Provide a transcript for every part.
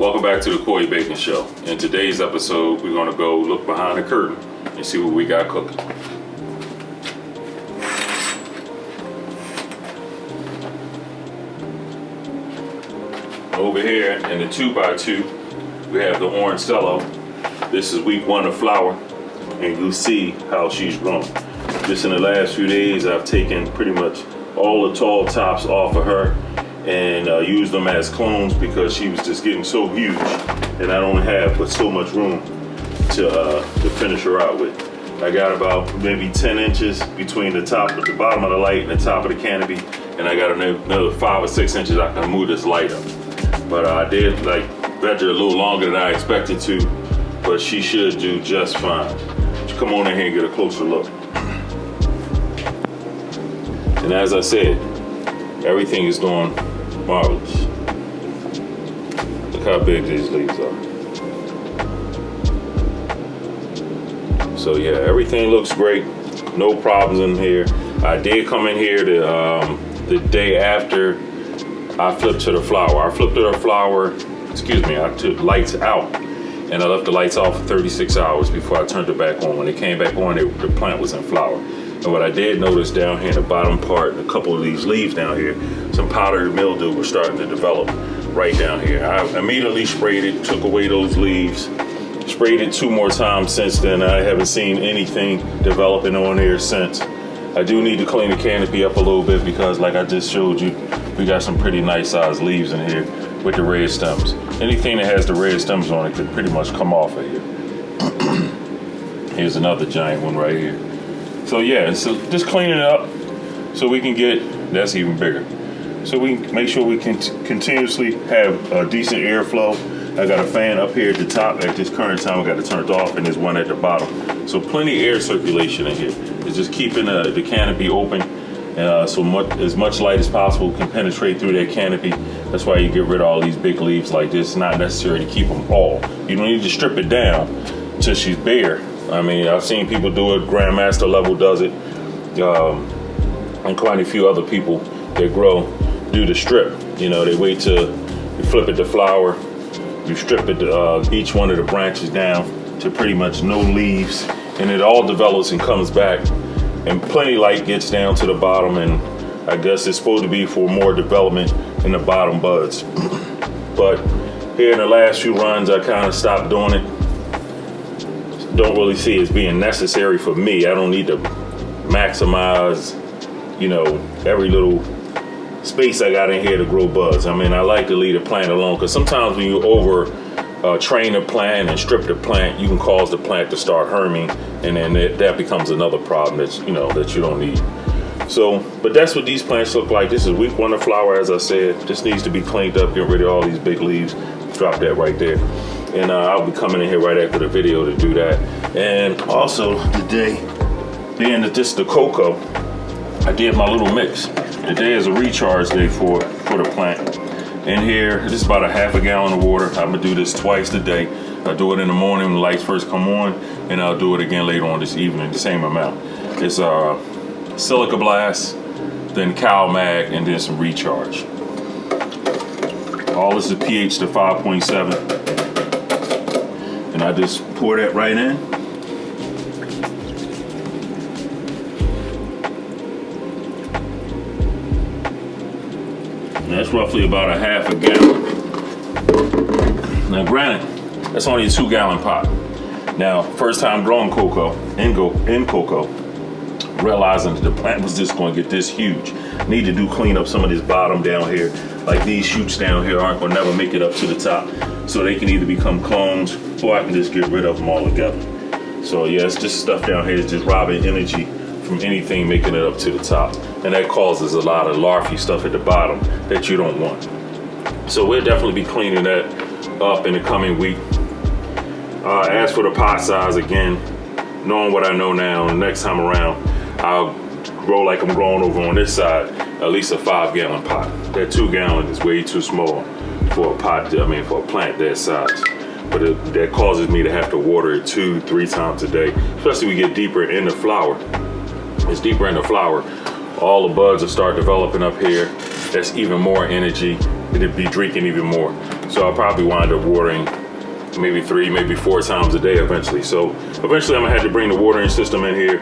Welcome back to the Bak'n Show. In today's episode, we're gonna go look behind the curtain and see what we got cooking. Over here in the 2x2, we have the orange Cello. This is week 1 of flower, and you'll see how she's grown. Just in the last few days, I've taken pretty much all the tall tops off of her and used them as clones because she was just getting so huge, and I don't have but so much room to finish her out with. I got about maybe 10 inches between the bottom of the light and the top of the canopy, and I got another 5 or 6 inches I can move this light up. But I did veg her a little longer than I expected to, but she should do just fine. So come on in here and get a closer look. And as I said, everything is doing marvelous. Look how big these leaves are. So yeah, everything looks great. No problems in here. I did come in here the day after I flipped to the flower. I flipped to the flower, I took lights out, and I left the lights off for 36 hours before I turned it back on. When it came back on, the plant was in flower. And what I did notice down here in the bottom part, and a couple of these leaves down here, some powdered mildew was starting to develop right down here. I immediately sprayed it, took away those leaves, sprayed it 2 more times since then. I haven't seen anything developing on here since. I do need to clean the canopy up a little bit because, like I just showed you, we got some pretty nice sized leaves in here with the red stems. Anything that has the red stems on it can pretty much come off of here. Here's another giant one right here. So yeah, so just cleaning it up so we can get, that's even bigger. So we can make sure we can continuously have a decent airflow. I got a fan up here at the top. At this current time, I got it turned off, and there's one at the bottom. So plenty of air circulation in here. It's just keeping the canopy open, so as much light as possible can penetrate through that canopy. That's why you get rid of all these big leaves like this. It's not necessary to keep them all. You don't need to strip it down till she's bare. I mean, I've seen people do it, Grandmaster level does it, and quite a few other people that grow do the strip. You know, they wait till you flip it to flower, you strip it each one of the branches down to pretty much no leaves, and it all develops and comes back, and plenty light gets down to the bottom, and I guess it's supposed to be for more development in the bottom buds. But here in the last few runs, I kind of stopped doing it. Don't really see it as being necessary for me. I don't need to maximize, every little space I got in here to grow buds. I mean, I like to leave the plant alone, because sometimes when you over train a plant and strip the plant, you can cause the plant to start herming, and then that becomes another problem that you don't need. So, but that's what these plants look like. This is week 1 of flower, as I said. This needs to be cleaned up, get rid of all these big leaves. Drop that right there. And I'll be coming in here right after the video to do that. And also today, being that this is the cocoa, I did my little mix. Today is a recharge day for the plant. In here, this is about a ½ gallon of water. I'm gonna do this twice a day. I do it in the morning when the lights first come on, and I'll do it again later on this evening, the same amount. It's silica blast, then cow mag, and then some recharge. All this is pH to 5.7. And I just pour that right in. And that's roughly about a ½ gallon. Now granted, that's only a 2 gallon pot. Now, first time growing cocoa, in cocoa, realizing that the plant was just going to get this huge. Need to clean up some of this bottom down here. Like these shoots down here aren't going to never make it up to the top. So they can either become clones, or I can just get rid of them all together. So yeah, it's just stuff down here that's just robbing energy from anything making it up to the top. And that causes a lot of larvae stuff at the bottom that you don't want. So we'll definitely be cleaning that up in the coming week. As for the pot size, again, knowing what I know now, next time around, I'll grow like I'm growing over on this side, at least a 5 gallon pot. That 2 gallon is way too small for a pot, for a plant that size. But that causes me to have to water it 2-3 times a day, especially we get deeper in the flower. It's deeper in the flower, all the buds will start developing up here. That's even more energy. It'll be drinking even more. So I'll probably wind up watering maybe 3, maybe 4 times a day eventually. So eventually I'm gonna have to bring the watering system in here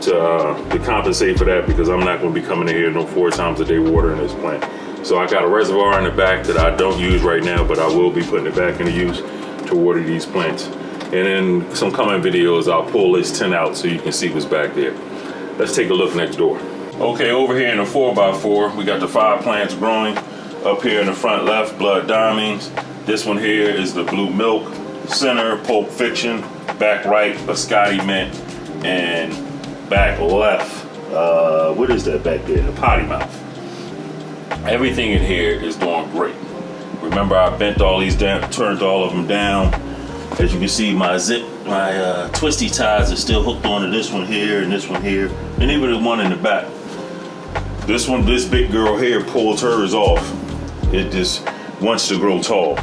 to compensate for that, because I'm not gonna be coming in here no 4 times a day watering this plant. So I got a reservoir in the back that I don't use right now, but I will be putting it back into use to water these plants. And in some coming videos, I'll pull this tin out so you can see what's back there. Let's take a look next door. Okay, over here in the 4x4, we got the 5 plants growing. Up here in the front left, Blood Diamonds. This one here is the Blue Milk. Center, Pulp Fiction. Back right, Biscotti Mint. And back left, what is that back there? The Potty Mouth. Everything in here is doing great. Remember, I bent all these down, turned all of them down. As you can see, my twisty ties are still hooked onto this one here and this one here, and even the one in the back. This big girl here pulls hers off. It just wants to grow tall.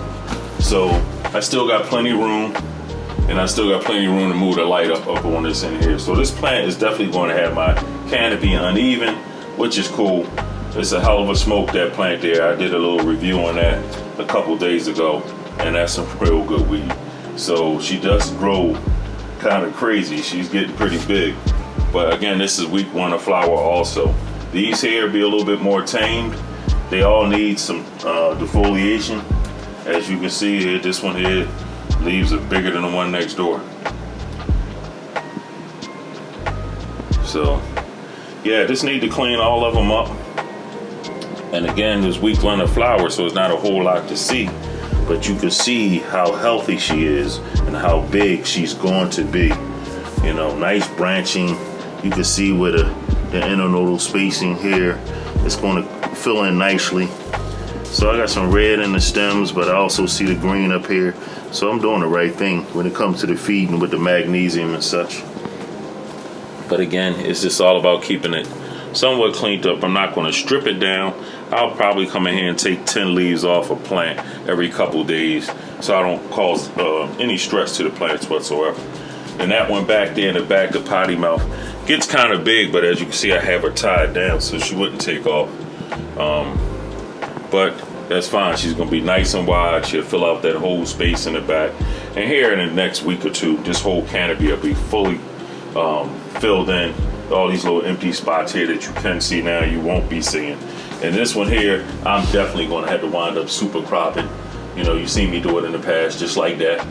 So I still got plenty of room, and I still got plenty of room to move the light up on this in here. So this plant is definitely going to have my canopy uneven, which is cool. It's a hell of a smoke, that plant there. I did a little review on that a couple days ago, and that's some real good weed. So she does grow kind of crazy. She's getting pretty big. But again, this is week 1 of flower also. These here be a little bit more tamed. They all need some defoliation. As you can see here, this one here, leaves are bigger than the one next door. So yeah, just need to clean all of them up. And again, this week 1 of flower, so it's not a whole lot to see. But you can see how healthy she is and how big she's going to be. You know, nice branching. You can see where the internodal spacing here. It's going to fill in nicely. So I got some red in the stems, but I also see the green up here. So I'm doing the right thing when it comes to the feeding with the magnesium and such. But again, it's just all about keeping it somewhat cleaned up. I'm not going to strip it down. I'll probably come in here and take 10 leaves off a plant every couple days, so I don't cause any stress to the plants whatsoever. And that one back there in the back, the potty mouth, gets kind of big, but as you can see, I have her tied down so she wouldn't take off. But that's fine. She's going to be nice and wide. She'll fill out that whole space in the back. And here in the next week or 2, this whole canopy will be fully filled in. All these little empty spots here that you can see now, you won't be seeing. And this one here, I'm definitely going to have to wind up super cropping. You know, you've seen me do it in the past, just like that.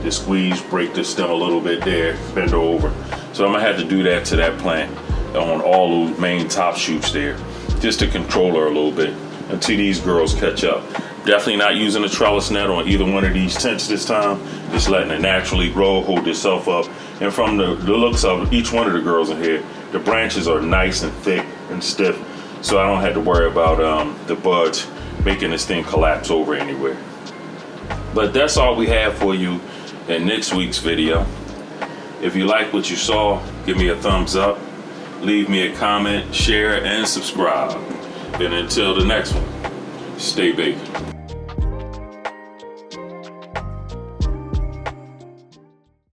Just squeeze, break the stem a little bit there, bend her over. So I'm going to have to do that to that plant on all the main top shoots there, just to control her a little bit until these girls catch up. Definitely not using a trellis net on either one of these tents this time. Just letting it naturally grow, hold itself up. And from the looks of each one of the girls in here, the branches are nice and thick and stiff. So I don't have to worry about the buds making this thing collapse over anywhere. But that's all we have for you in next week's video. If you like what you saw, give me a thumbs up, leave me a comment, share, and subscribe. And until the next one, stay baked.